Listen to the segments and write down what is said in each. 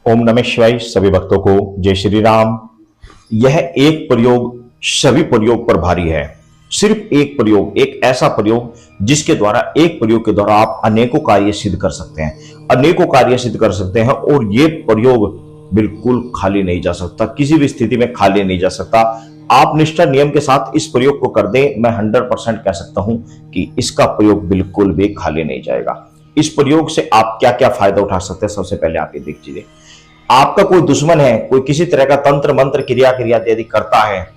ओम नमः शिवाय। सभी भक्तों को जय श्री राम। यह एक प्रयोग सभी प्रयोग पर भारी है। सिर्फ एक प्रयोग, एक ऐसा प्रयोग जिसके द्वारा, एक प्रयोग के द्वारा आप अनेकों कार्य सिद्ध कर सकते हैं, अनेकों कार्य सिद्ध कर सकते हैं। और यह प्रयोग बिल्कुल खाली नहीं जा सकता, किसी भी स्थिति में खाली नहीं जा सकता। आप निष्ठा नियम के साथ इस प्रयोग को कर दें, मैं 100% कह सकता हूं कि इसका प्रयोग बिल्कुल भी खाली नहीं जाएगा। इस प्रयोग से आप क्या क्या फायदा उठा सकते हैं, सबसे पहले आप ये देख लीजिए। आपका कोई दुश्मन है, कोई किसी तरह का तंत्र मंत्र क्रिया यदि करता है,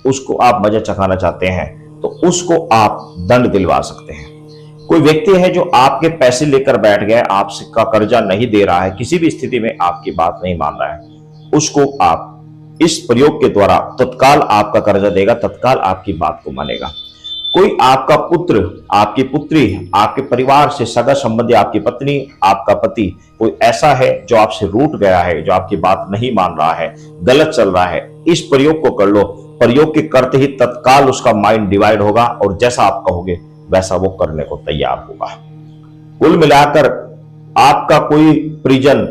उसको आप मजा चखाना चाहते हैं तो उसको आप दंड दिलवा सकते हैं। कोई व्यक्ति है जो आपके पैसे लेकर बैठ गया, आपका कर्जा नहीं दे रहा है, किसी भी स्थिति में आपकी बात नहीं मान रहा है, उसको आप इस प्रयोग के द्वारा तत्काल आपका कर्जा देगा, तत्काल आपकी बात को मानेगा। कोई आपका पुत्र, आपकी पुत्री, आपके परिवार से सगा संबंधी, आपकी पत्नी, आपका पति कोई ऐसा है जो आपसे रूठ गया है, जो आपकी बात नहीं मान रहा है, गलत चल रहा है, इस प्रयोग को कर लो। प्रयोग के करते ही तत्काल उसका माइंड डिवाइड होगा और जैसा आप कहोगे वैसा वो करने को तैयार होगा। कुल मिलाकर आपका कोई परिजन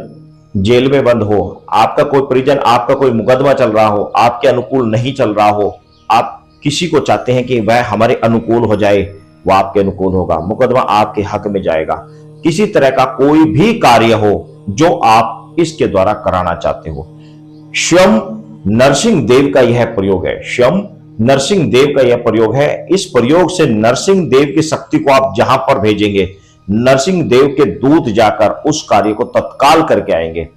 जेल में बंद हो, आपका कोई परिजन, आपका कोई मुकदमा चल रहा हो, आपके अनुकूल नहीं चल रहा हो, आप किसी को चाहते हैं कि वह हमारे अनुकूल हो जाए, वह आपके अनुकूल होगा, मुकदमा आपके हक में जाएगा। किसी तरह का कोई भी कार्य हो जो आप इसके द्वारा कराना चाहते हो, स्वयं नरसिंह देव का यह प्रयोग है, स्वयं नरसिंह देव का यह प्रयोग है। इस प्रयोग से नरसिंह देव की शक्ति को आप जहां पर भेजेंगे, नरसिंह देव के दूत जाकर उस कार्य को तत्काल करके आएंगे।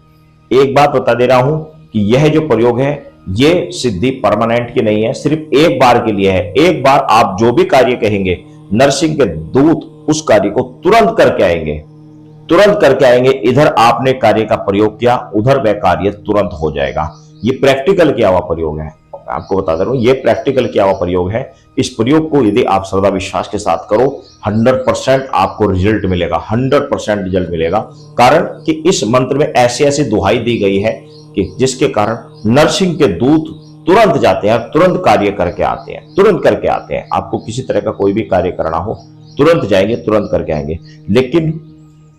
एक बात बता दे रहा हूं कि यह जो प्रयोग है, ये सिद्धि परमानेंट की नहीं है, सिर्फ एक बार के लिए है। एक बार आप जो भी कार्य कहेंगे, नरसिंह के दूत उस कार्य को तुरंत करके आएंगे, तुरंत करके आएंगे। इधर आपने कार्य का प्रयोग किया, उधर वह कार्य तुरंत हो जाएगा। ये प्रैक्टिकल किया हुआ प्रयोग है, आपको बता दे रहा हूं, ये प्रैक्टिकल किया हुआ प्रयोग है। इस प्रयोग को यदि आप श्रद्धा विश्वास के साथ करो, 100% आपको रिजल्ट मिलेगा, 100% रिजल्ट मिलेगा। कारण कि इस मंत्र में ऐसी ऐसी दुहाई दी गई है कि जिसके कारण नरसिंह के दूत तुरंत जाते हैं, तुरंत कार्य करके आते हैं, तुरंत करके आते हैं। आपको किसी तरह का कोई भी कार्य करना हो, तुरंत जाएंगे, तुरंत करके आएंगे। लेकिन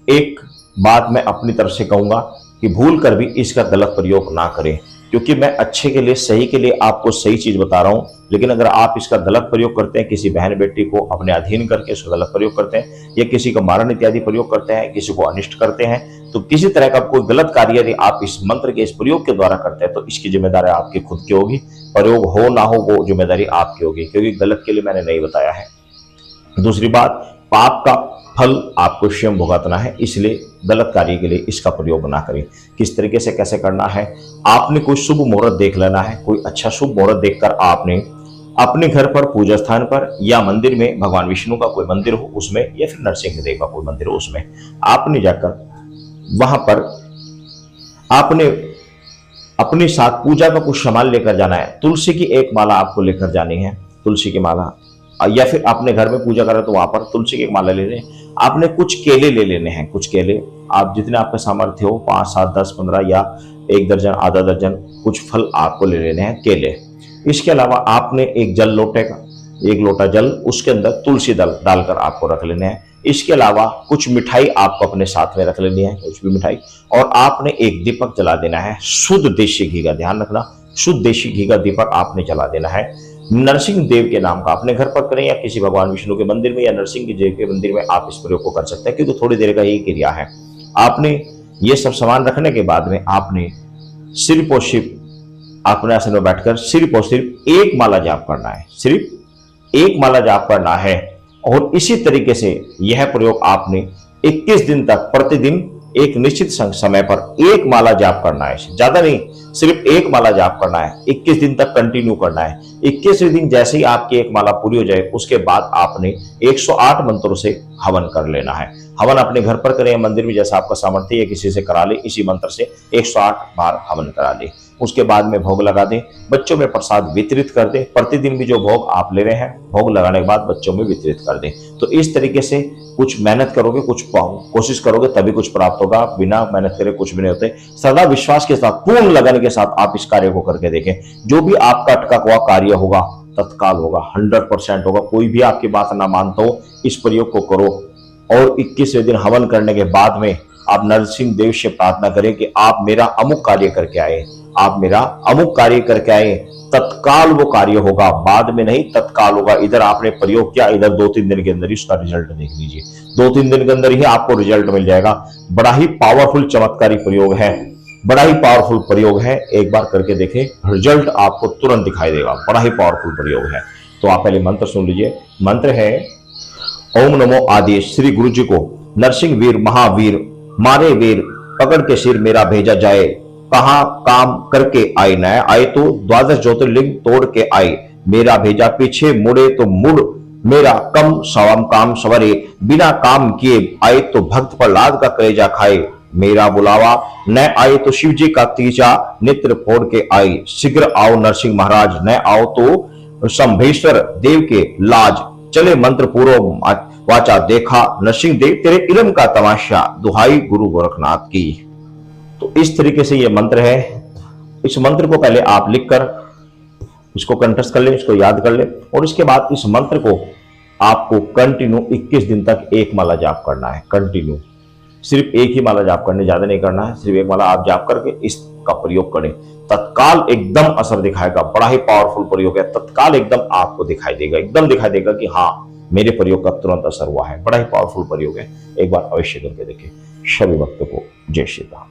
एक बात मैं अपनी तरफ से कहूंगा कि भूल कर भी इसका गलत प्रयोग ना करें, क्योंकि मैं अच्छे के लिए, सही के लिए आपको सही चीज बता रहा हूं। लेकिन अगर आप इसका गलत प्रयोग करते हैं, किसी बहन बेटी को अपने अधीन करके इसका गलत प्रयोग करते हैं, या किसी का मारण इत्यादि प्रयोग करते हैं, किसी को अनिष्ट करते हैं, तो किसी तरह का कोई गलत कार्य यदि आप इस मंत्र के इस प्रयोग के द्वारा करते हैं तो इसकी जिम्मेदारी आपकी खुद की होगी। प्रयोग हो ना हो वो जिम्मेदारी आपकी होगी, क्योंकि गलत के लिए मैंने नहीं बताया है। दूसरी बात, पाप का फल आपको स्वयं भुगतना है, इसलिए गलत कार्य के लिए इसका प्रयोग ना करें। किस तरीके से कैसे करना है, आपने कोई शुभ मुहूर्त देख लेना है। कोई अच्छा शुभ मुहूर्त देखकर आपने अपने घर पर, पूजा स्थान पर या मंदिर में, भगवान विष्णु का कोई मंदिर हो उसमें, या फिर नरसिंह देव का कोई मंदिर हो उसमें, आपने जाकर वहां पर आपने अपने साथ पूजा का कुछ सामान लेकर जाना है। तुलसी की एक माला आपको लेकर जानी है, तुलसी की माला, या फिर अपने घर में पूजा करें तो वहां पर तुलसी की एक माला ले लें। आपने कुछ केले ले लेने हैं, कुछ केले, आप जितने आपका सामर्थ्य हो, 5, 7, 10, 15 या 1 दर्जन, आधा दर्जन, कुछ फल आपको ले लेने हैं, केले। इसके अलावा आपने एक जल लोटे का, 1 लोटा जल, उसके अंदर तुलसी दल डालकर आपको रख लेने हैं। इसके अलावा कुछ मिठाई आपको अपने साथ में रख लेनी है, कुछ भी मिठाई, और आपने एक दीपक जला देना है, शुद्ध देशी घी का, ध्यान रखना, शुद्ध देशी घी का दीपक आपने जला देना है। नरसिंह देव के नाम का, अपने घर पर करें या किसी भगवान विष्णु के मंदिर में या नरसिंह देव के मंदिर में आप इस प्रयोग को कर सकते हैं, क्योंकि थोड़ी देर का ही क्रिया है। आपने ये सब सामान रखने के बाद में आपने सिर्फ और सिर्फ अपने आसन में बैठकर सिर्फ और सिर्फ एक माला जाप करना है, सिर्फ एक माला जाप करना है। और इसी तरीके से यह प्रयोग आपने 21 दिन तक प्रतिदिन एक निश्चित समय पर एक माला जाप करना है, ज्यादा नहीं, सिर्फ एक माला जाप करना है, 21 दिन तक कंटिन्यू करना है। 21वें दिन जैसे ही आपकी एक माला पूरी हो जाए, उसके बाद आपने 108 मंत्रों से हवन कर लेना है। हवन अपने घर पर करें, मंदिर में जैसा आपका सामर्थ्य या किसी से करा ले, इसी मंत्र से 108 बार हवन करा ले। उसके बाद में भोग लगा दें, बच्चों में प्रसाद वितरित कर दें। प्रतिदिन भी जो भोग आप ले रहे हैं, भोग लगाने के बाद बच्चों में वितरित कर दें। तो इस तरीके से कुछ मेहनत करोगे, कुछ कोशिश करोगे, तभी कुछ प्राप्त होगा। बिना मेहनत करे कुछ भी नहीं होते। श्रद्धा विश्वास के साथ, पूर्ण लगन के साथ आप इस कार्य को करके देखें। जो भी आपका अटका हुआ कार्य होगा तत्काल होगा, 100% होगा। कोई भी आपकी बात ना मानता हो, इस प्रयोग को करो और 21वें दिन हवन करने के बाद में आप नरसिंह देव से प्रार्थना करें कि आप मेरा अमुक कार्य करके आए, आप मेरा अमुक कार्य करके आए, तत्काल वो कार्य होगा, बाद में नहीं, तत्काल होगा। इधर आपने प्रयोग किया, इधर 2-3 दिन के अंदर ही उसका रिजल्ट देख लीजिए, 2-3 दिन के अंदर ही आपको रिजल्ट मिल जाएगा। बड़ा ही पावरफुल चमत्कारी प्रयोग है, बड़ा ही पावरफुल प्रयोग है, एक बार करके देखें, रिजल्ट आपको तुरंत दिखाई देगा। बड़ा ही पावरफुल प्रयोग है। तो आप पहले मंत्र सुन लीजिए। मंत्र है ओम नमो आदेश श्री गुरु जी को नरसिंह वीर महावीर मारे वीर पकड़ के सिर मेरा भेजा जाए, कहा काम करके आए, न आए तो 12 ज्योतिर्लिंग तोड़ के आए, मेरा भेजा पीछे मुड़े तो मुड़, मेरा कम सवम काम सवरे, बिना काम किए आए तो भक्त प्रहलाद का कलेजा खाए, मेरा बुलावा न आए तो शिव जी का तीजा नेत्र फोड़ के आए, शीघ्र आओ नरसिंह महाराज, न आओ तो शंभेश्वर देव के लाज, चले मंत्र पूर्व वाचा देखा नरसिंह देव तेरे इल्म का तमाशा, दुहाई गुरु गोरखनाथ की। तो इस तरीके से ये मंत्र है। इस मंत्र को पहले आप लिखकर इसको कंठस्थ कर लें, इसको याद कर लें, और इसके बाद इस मंत्र को आपको कंटिन्यू 21 दिन तक एक माला जाप करना है। कंटिन्यू सिर्फ एक ही माला जाप करने, ज्यादा नहीं करना है, सिर्फ एक माला आप जाप करके इसका प्रयोग करें, तत्काल एकदम असर दिखाएगा। बड़ा ही पावरफुल प्रयोग है, तत्काल एकदम आपको दिखाई देगा, एकदम दिखाई देगा कि हाँ मेरे प्रयोग का तुरंत असर हुआ है। बड़ा ही पावरफुल प्रयोग है, एक बार अवश्य करके देखें। सभी भक्तों को जय श्री राम।